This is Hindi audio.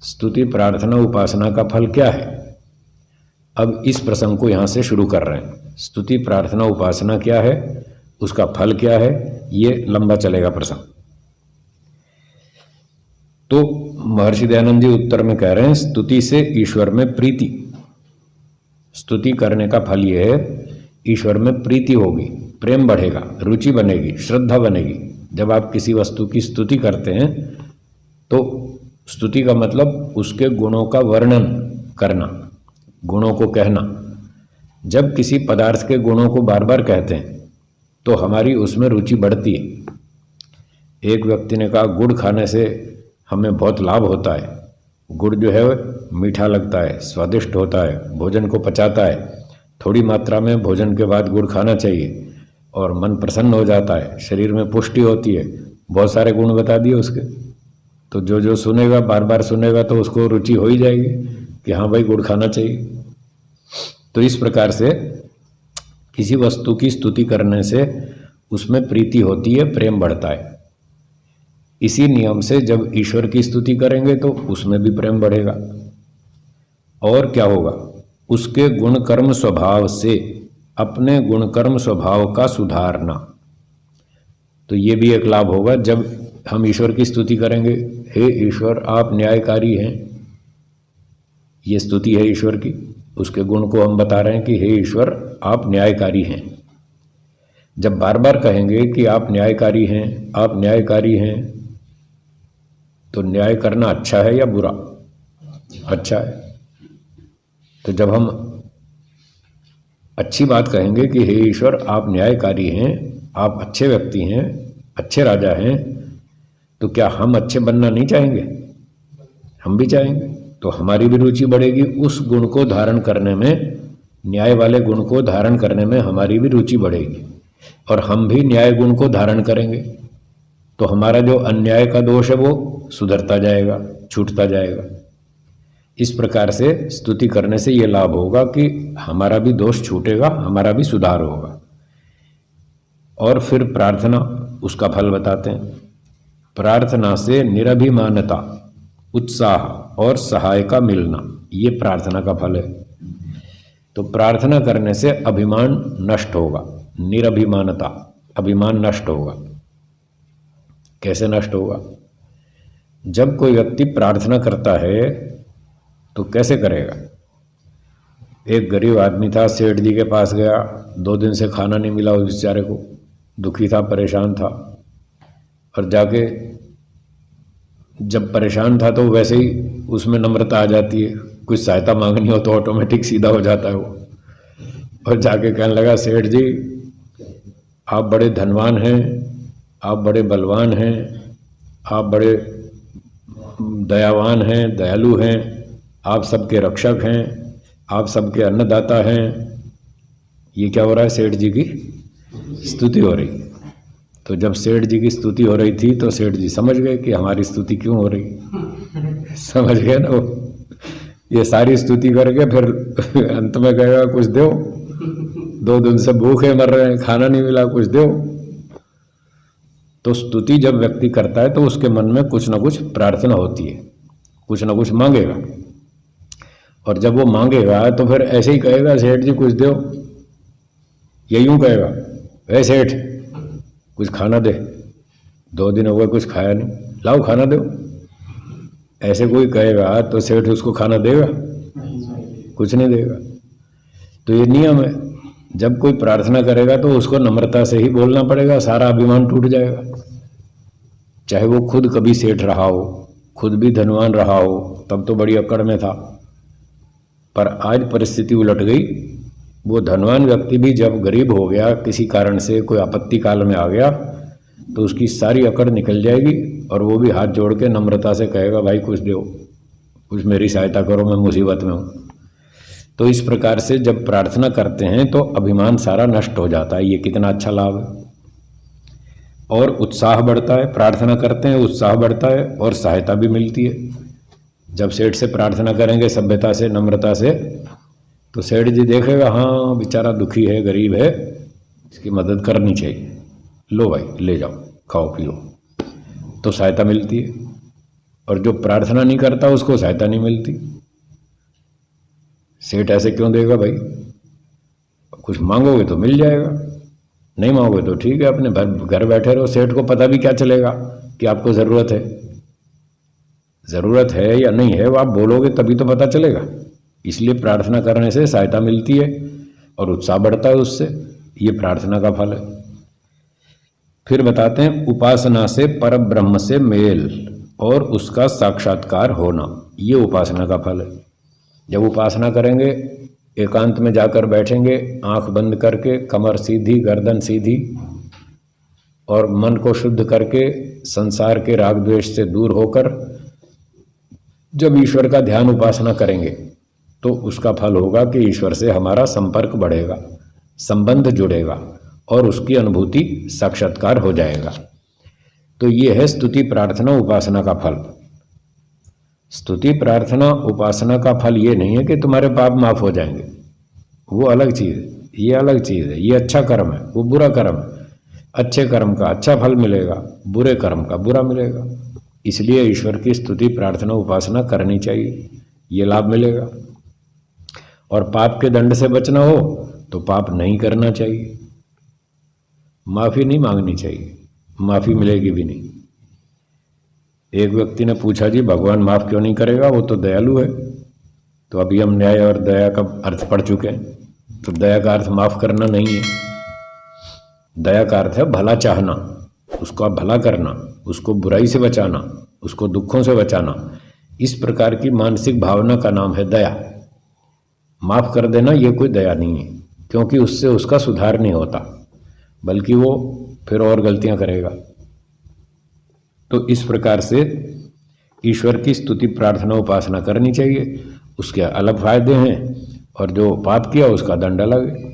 स्तुति प्रार्थना उपासना का फल क्या है। अब इस प्रसंग को यहाँ से शुरू कर रहे हैं। स्तुति प्रार्थना उपासना क्या है, उसका फल क्या है, ये लंबा चलेगा प्रसंग। तो महर्षि दयानंद जी उत्तर में कह रहे हैं, स्तुति से ईश्वर में प्रीति, स्तुति करने का फल ये है ईश्वर में प्रीति होगी, प्रेम बढ़ेगा, रुचि बनेगी, श्रद्धा बनेगी। जब आप किसी वस्तु की स्तुति करते हैं तो स्तुति का मतलब उसके गुणों का वर्णन करना, गुणों को कहना। जब किसी पदार्थ के गुणों को बार बार कहते हैं तो हमारी उसमें रुचि बढ़ती है। एक व्यक्ति ने कहा गुड़ खाने से हमें बहुत लाभ होता है। गुड़ जो है मीठा लगता है, स्वादिष्ट होता है, भोजन को पचाता है। थोड़ी मात्रा में भोजन के बाद गुड़ खाना चाहिए और मन प्रसन्न हो जाता है, शरीर में पुष्टि होती है। बहुत सारे गुण बता दिए उसके। तो जो जो सुनेगा, बार बार सुनेगा तो उसको रुचि हो ही जाएगी कि हाँ भाई गुड़ खाना चाहिए। तो इस प्रकार से किसी वस्तु की स्तुति करने से उसमें प्रीति होती है, प्रेम बढ़ता है। इसी नियम से जब ईश्वर की स्तुति करेंगे तो उसमें भी प्रेम बढ़ेगा। और क्या होगा, उसके गुण कर्म स्वभाव से अपने गुण कर्म स्वभाव का सुधारना। तो ये भी एक लाभ होगा। जब हम ईश्वर की स्तुति करेंगे, हे ईश्वर आप न्यायकारी हैं, ये स्तुति है ईश्वर की। उसके गुण को हम बता रहे हैं कि हे ईश्वर आप न्यायकारी हैं। जब बार बार कहेंगे कि आप न्यायकारी हैं, आप न्यायकारी हैं, तो न्याय करना अच्छा है या बुरा? अच्छा है। तो जब हम अच्छी बात कहेंगे कि हे ईश्वर आप न्यायकारी हैं, आप अच्छे व्यक्ति हैं, अच्छे राजा हैं, तो क्या हम अच्छे बनना नहीं चाहेंगे? हम भी चाहेंगे। तो हमारी भी रुचि बढ़ेगी उस गुण को धारण करने में, न्याय वाले गुण को धारण करने में हमारी भी रुचि बढ़ेगी और हम भी न्याय गुण को धारण करेंगे। तो हमारा जो अन्याय का दोष है वो सुधरता जाएगा, छूटता जाएगा। इस प्रकार से स्तुति करने से ये लाभ होगा कि हमारा भी दोष छूटेगा, हमारा भी सुधार होगा। और फिर प्रार्थना, उसका फल बताते हैं। प्रार्थना से निरभिमानता, उत्साह और सहाय का मिलना, ये प्रार्थना का फल है। तो प्रार्थना करने से अभिमान नष्ट होगा, निरभिमानता, अभिमान नष्ट होगा। कैसे नष्ट होगा? जब कोई व्यक्ति प्रार्थना करता है तो कैसे करेगा? एक गरीब आदमी था, सेठ जी के पास गया, 2 दिन से खाना नहीं मिला उस बेचारे को, दुखी था, परेशान था। और जाके जब परेशान था तो वैसे ही उसमें नम्रता आ जाती है, कुछ सहायता मांगनी हो तो ऑटोमेटिक सीधा हो जाता है वो। और जाके कहने लगा, सेठ जी आप बड़े धनवान हैं, आप बड़े बलवान हैं, आप बड़े दयावान हैं, दयालु हैं, आप सबके रक्षक हैं, आप सबके अन्नदाता हैं। ये क्या हो रहा है? सेठ जी की स्तुति हो रही। तो जब सेठ जी की स्तुति हो रही थी तो सेठ जी समझ गए कि हमारी स्तुति क्यों हो रही। समझ गए ना वो। ये सारी स्तुति करके फिर अंत में कहेगा कुछ दो, 2 दिन से भूखे मर रहे हैं, खाना नहीं मिला, कुछ दो। तो स्तुति जब व्यक्ति करता है तो उसके मन में कुछ ना कुछ प्रार्थना होती है, कुछ ना कुछ मांगेगा। और जब वो मांगेगा तो फिर ऐसे ही कहेगा, सेठ जी कुछ दो, या यूं कहेगा, ए सेठ कुछ खाना दे, 2 दिन हो गए कुछ खाया नहीं, लाओ खाना दो। ऐसे कोई कहेगा तो सेठ उसको खाना देगा? कुछ नहीं देगा। तो ये नियम है, जब कोई प्रार्थना करेगा तो उसको नम्रता से ही बोलना पड़ेगा, सारा अभिमान टूट जाएगा। चाहे वो खुद कभी सेठ रहा हो, खुद भी धनवान रहा हो, तब तो बड़ी अकड़ में था, पर आज परिस्थिति उलट गई। वो धनवान व्यक्ति भी जब गरीब हो गया, किसी कारण से कोई आपत्ति काल में आ गया, तो उसकी सारी अकड़ निकल जाएगी और वो भी हाथ जोड़ के नम्रता से कहेगा, भाई कुछ दो, कुछ मेरी सहायता करो, मैं मुसीबत में हूँ। तो इस प्रकार से जब प्रार्थना करते हैं तो अभिमान सारा नष्ट हो जाता है। ये कितना अच्छा लाभ है। और उत्साह बढ़ता है, प्रार्थना करते हैं उत्साह बढ़ता है और सहायता भी मिलती है। जब सेठ से प्रार्थना करेंगे सभ्यता से, नम्रता से, तो सेठ जी देखेगा हाँ बेचारा दुखी है, गरीब है, इसकी मदद करनी चाहिए, लो भाई ले जाओ, खाओ पियो, तो सहायता मिलती है। और जो प्रार्थना नहीं करता उसको सहायता नहीं मिलती। सेठ ऐसे क्यों देगा भाई? कुछ मांगोगे तो मिल जाएगा, नहीं मांगोगे तो ठीक है, अपने घर बैठे रहो। सेठ को पता भी क्या चलेगा कि आपको ज़रूरत है? ज़रूरत है या नहीं है वो आप बोलोगे तभी तो पता चलेगा। इसलिए प्रार्थना करने से सहायता मिलती है और उत्साह बढ़ता है उससे। ये प्रार्थना का फल है। फिर बताते हैं उपासना से परब्रह्म से मेल और उसका साक्षात्कार होना, ये उपासना का फल है। जब उपासना करेंगे, एकांत में जाकर बैठेंगे, आंख बंद करके, कमर सीधी, गर्दन सीधी, और मन को शुद्ध करके संसार के राग द्वेष से दूर होकर जब ईश्वर का ध्यान उपासना करेंगे तो उसका फल होगा कि ईश्वर से हमारा संपर्क बढ़ेगा, संबंध जुड़ेगा और उसकी अनुभूति साक्षात्कार हो जाएगा। तो ये है स्तुति प्रार्थना उपासना का फल। स्तुति प्रार्थना उपासना का फल ये नहीं है कि तुम्हारे पाप माफ हो जाएंगे, वो अलग चीज़ है, ये अलग चीज़ है। ये अच्छा कर्म है, वो बुरा कर्म है। अच्छे कर्म का अच्छा फल मिलेगा, बुरे कर्म का बुरा मिलेगा। इसलिए ईश्वर की स्तुति प्रार्थना उपासना करनी चाहिए, ये लाभ मिलेगा। और पाप के दंड से बचना हो तो पाप नहीं करना चाहिए, माफ़ी नहीं मांगनी चाहिए, माफ़ी मिलेगी भी नहीं। एक व्यक्ति ने पूछा जी भगवान माफ़ क्यों नहीं करेगा, वो तो दयालु है। तो अभी हम न्याय और दया का अर्थ पढ़ चुके हैं। तो दया का अर्थ माफ़ करना नहीं है, दया का अर्थ है भला चाहना, उसका भला करना, उसको बुराई से बचाना, उसको दुखों से बचाना। इस प्रकार की मानसिक भावना का नाम है दया। माफ़ कर देना ये कोई दया नहीं है, क्योंकि उससे उसका सुधार नहीं होता, बल्कि वो फिर और गलतियां करेगा। तो इस प्रकार से ईश्वर की स्तुति प्रार्थना उपासना करनी चाहिए, उसके अलग फायदे हैं, और जो पाप किया उसका दंड अलग है।